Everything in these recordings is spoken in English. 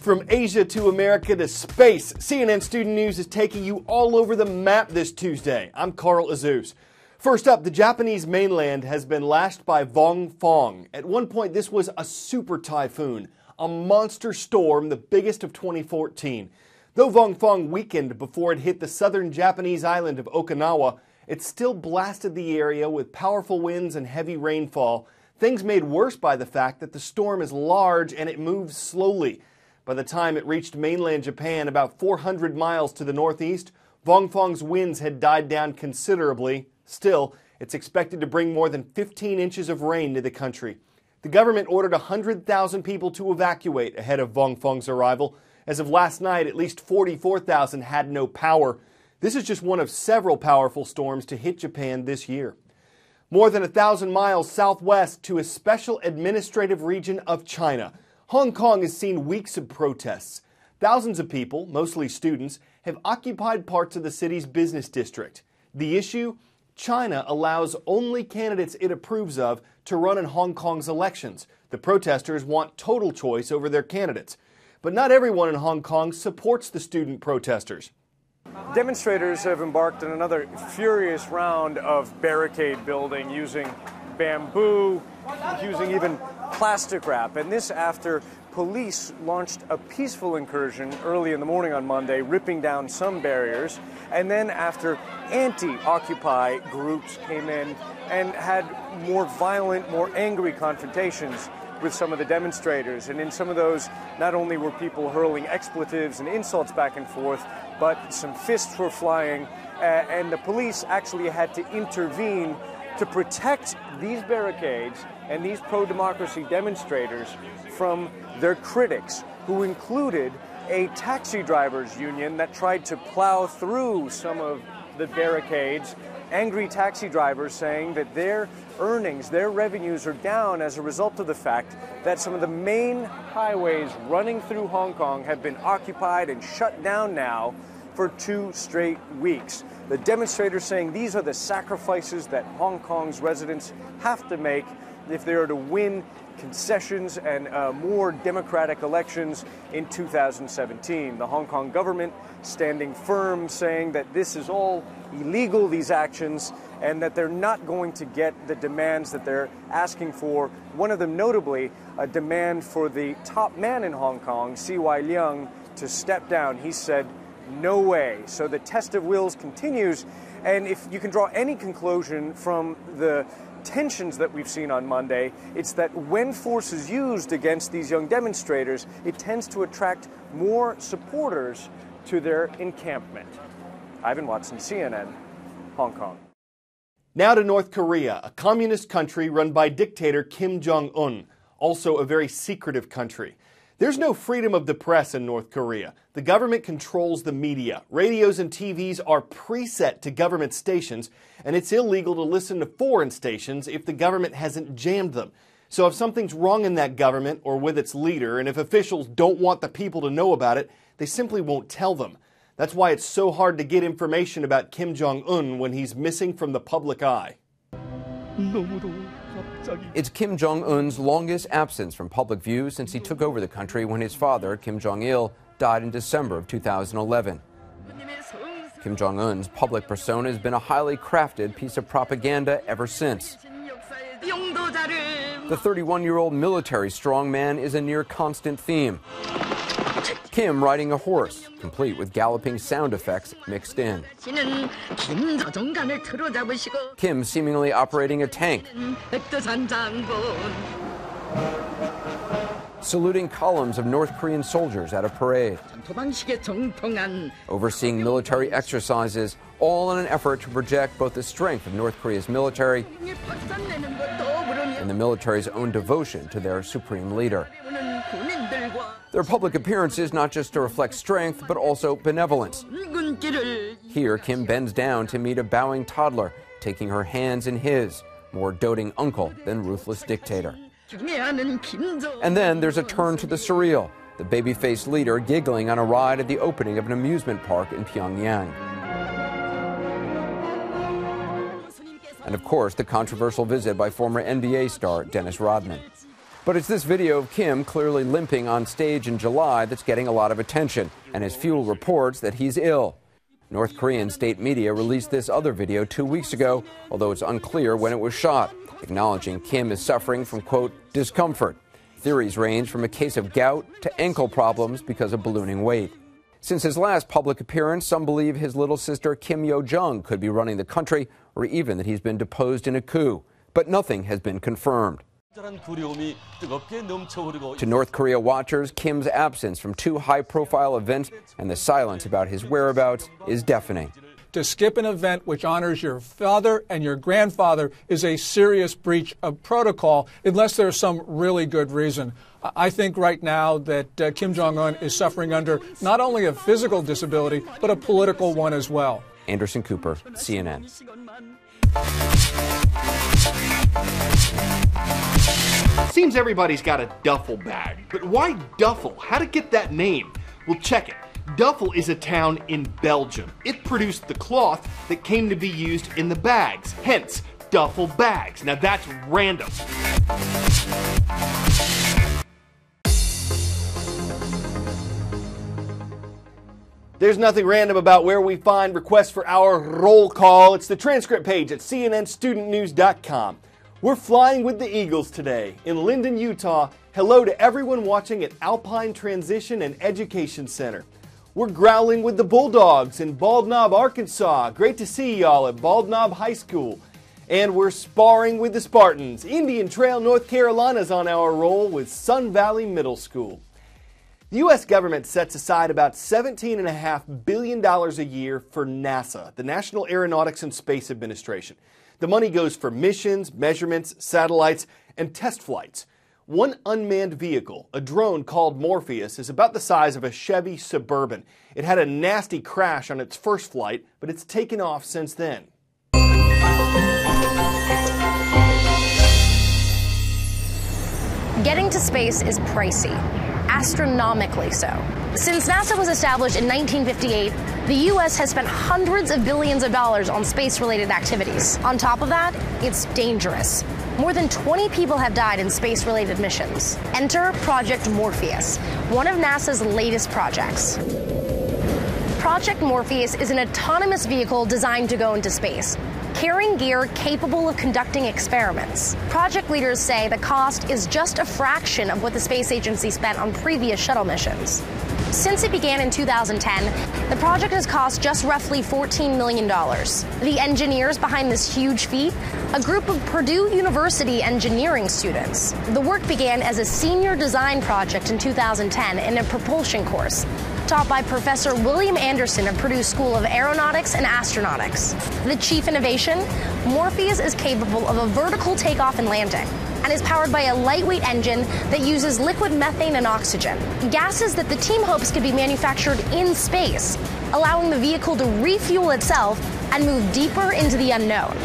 From Asia to America to space, CNN Student News is taking you all over the map this Tuesday. I'm Carl Azus. First up, the Japanese mainland has been lashed by Vongfong. At one point, this was a super typhoon, a monster storm, the biggest of 2014. Though Vongfong weakened before it hit the southern Japanese island of Okinawa, it still blasted the area with powerful winds and heavy rainfall, things made worse by the fact that the storm is large and it moves slowly. By the time it reached mainland Japan, about 400 miles to the northeast, Vongfong's winds had died down considerably. Still, it's expected to bring more than 15 inches of rain to the country. The government ordered 100,000 people to evacuate ahead of Vongfong's arrival. As of last night, at least 44,000 had no power. This is just one of several powerful storms to hit Japan this year. More than 1,000 miles southwest to a special administrative region of China, Hong Kong has seen weeks of protests. Thousands of people, mostly students, have occupied parts of the city's business district. The issue? China allows only candidates it approves of to run in Hong Kong's elections. The protesters want total choice over their candidates. But not everyone in Hong Kong supports the student protesters. Demonstrators have embarked on another furious round of barricade building using bamboo, using even plastic wrap, and this after police launched a peaceful incursion early in the morning on Monday, ripping down some barriers, and then after anti-Occupy groups came in and had more violent, more angry confrontations with some of the demonstrators. And in some of those, not only were people hurling expletives and insults back and forth, but some fists were flying, and the police actually had to intervene to protect these barricades and these pro-democracy demonstrators from their critics, who included a taxi drivers union that tried to plow through some of the barricades. Angry taxi drivers saying that their earnings, their revenues are down as a result of the fact that some of the main highways running through Hong Kong have been occupied and shut down now for 2 straight weeks. The demonstrators saying these are the sacrifices that Hong Kong's residents have to make if they are to win concessions and more democratic elections in 2017. The Hong Kong government standing firm, saying that this is all illegal, these actions, and that they're not going to get the demands that they're asking for. One of them notably a demand for the top man in Hong Kong, C.Y. Leung, to step down. He said, no way. So the test of wills continues, and if you can draw any conclusion from the tensions that we've seen on Monday, it's that when force is used against these young demonstrators, it tends to attract more supporters to their encampment. Ivan Watson, CNN, Hong Kong. Now to North Korea, a communist country run by dictator Kim Jong-un, also a very secretive country. There's no freedom of the press in North Korea. The government controls the media. Radios and TVs are preset to government stations, and it's illegal to listen to foreign stations if the government hasn't jammed them. So if something's wrong in that government or with its leader, and if officials don't want the people to know about it, they simply won't tell them. That's why it's so hard to get information about Kim Jong-un when he's missing from the public eye. It's Kim Jong-un's longest absence from public view since he took over the country when his father, Kim Jong-il, died in December of 2011. Kim Jong-un's public persona has been a highly crafted piece of propaganda ever since. The 31-year-old military strongman is a near constant theme. Kim riding a horse, complete with galloping sound effects mixed in. Kim seemingly operating a tank, saluting columns of North Korean soldiers at a parade, overseeing military exercises, all in an effort to project both the strength of North Korea's military and the military's own devotion to their supreme leader. Their public appearances not just to reflect strength, but also benevolence. Here, Kim bends down to meet a bowing toddler, taking her hands in his, more doting uncle than ruthless dictator. And then there's a turn to the surreal, the baby-faced leader giggling on a ride at the opening of an amusement park in Pyongyang. And of course, the controversial visit by former NBA star Dennis Rodman. But it's this video of Kim clearly limping on stage in July that's getting a lot of attention, and has fueled reports that he's ill. North Korean state media released this other video 2 weeks ago, although it's unclear when it was shot, acknowledging Kim is suffering from, quote, discomfort. Theories range from a case of gout to ankle problems because of ballooning weight. Since his last public appearance, some believe his little sister Kim Yo-jong could be running the country, or even that he's been deposed in a coup. But nothing has been confirmed. To North Korea watchers, Kim's absence from two high-profile events and the silence about his whereabouts is deafening. To skip an event which honors your father and your grandfather is a serious breach of protocol, unless there's some really good reason. I think right now that Kim Jong-un is suffering under not only a physical disability, but a political one as well. Anderson Cooper, CNN. Seems everybody's got a duffel bag, but why duffel? How'd it get that name? Well, check it. Duffel is a town in Belgium. It produced the cloth that came to be used in the bags, hence duffel bags. Now that's random. There's nothing random about where we find requests for our roll call. It's the transcript page at cnnstudentnews.com. We're flying with the Eagles today. In Linden, Utah, hello to everyone watching at Alpine Transition and Education Center. We're growling with the Bulldogs in Bald Knob, Arkansas. Great to see y'all at Bald Knob High School. And we're sparring with the Spartans. Indian Trail, North Carolina's on our roll with Sun Valley Middle School. The U.S. government sets aside about $17.5 billion a year for NASA, the National Aeronautics and Space Administration. The money goes for missions, measurements, satellites, and test flights. One unmanned vehicle, a drone called Morpheus, is about the size of a Chevy Suburban. It had a nasty crash on its first flight, but it's taken off since then. Getting to space is pricey, astronomically so. Since NASA was established in 1958, the U.S. has spent hundreds of billions of dollars on space-related activities. On top of that, it's dangerous. More than 20 people have died in space-related missions. Enter Project Morpheus, one of NASA's latest projects. Project Morpheus is an autonomous vehicle designed to go into space, carrying gear capable of conducting experiments. Project leaders say the cost is just a fraction of what the space agency spent on previous shuttle missions. Since it began in 2010, the project has cost just roughly $14 million. The engineers behind this huge feat, a group of Purdue University engineering students. The work began as a senior design project in 2010 in a propulsion course, taught by Professor William Anderson of Purdue School of Aeronautics and Astronautics. The chief innovation, Morpheus is capable of a vertical takeoff and landing, and is powered by a lightweight engine that uses liquid methane and oxygen, gases that the team hopes could be manufactured in space, allowing the vehicle to refuel itself and move deeper into the unknown.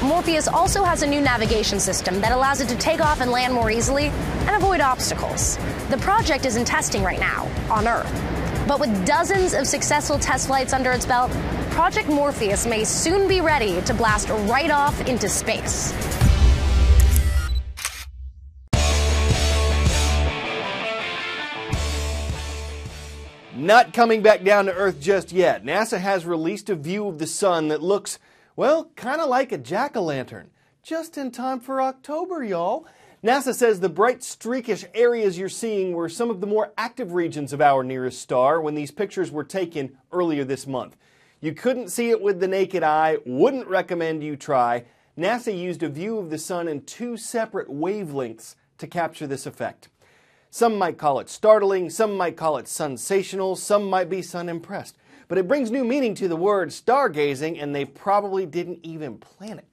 Morpheus also has a new navigation system that allows it to take off and land more easily and avoid obstacles. The project is in testing right now on Earth, but with dozens of successful test flights under its belt, Project Morpheus may soon be ready to blast right off into space. Not coming back down to Earth just yet. NASA has released a view of the sun that looks, well, kind of like a jack-o'-lantern. Just in time for October, y'all. NASA says the bright streakish areas you're seeing were some of the more active regions of our nearest star when these pictures were taken earlier this month. You couldn't see it with the naked eye, wouldn't recommend you try. NASA used a view of the sun in two separate wavelengths to capture this effect. Some might call it startling, some might call it sensational, some might be sun-impressed. But it brings new meaning to the word stargazing, and they probably didn't even plan it.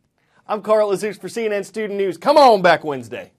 I'm Carl Azus for CNN Student News. Come on back Wednesday.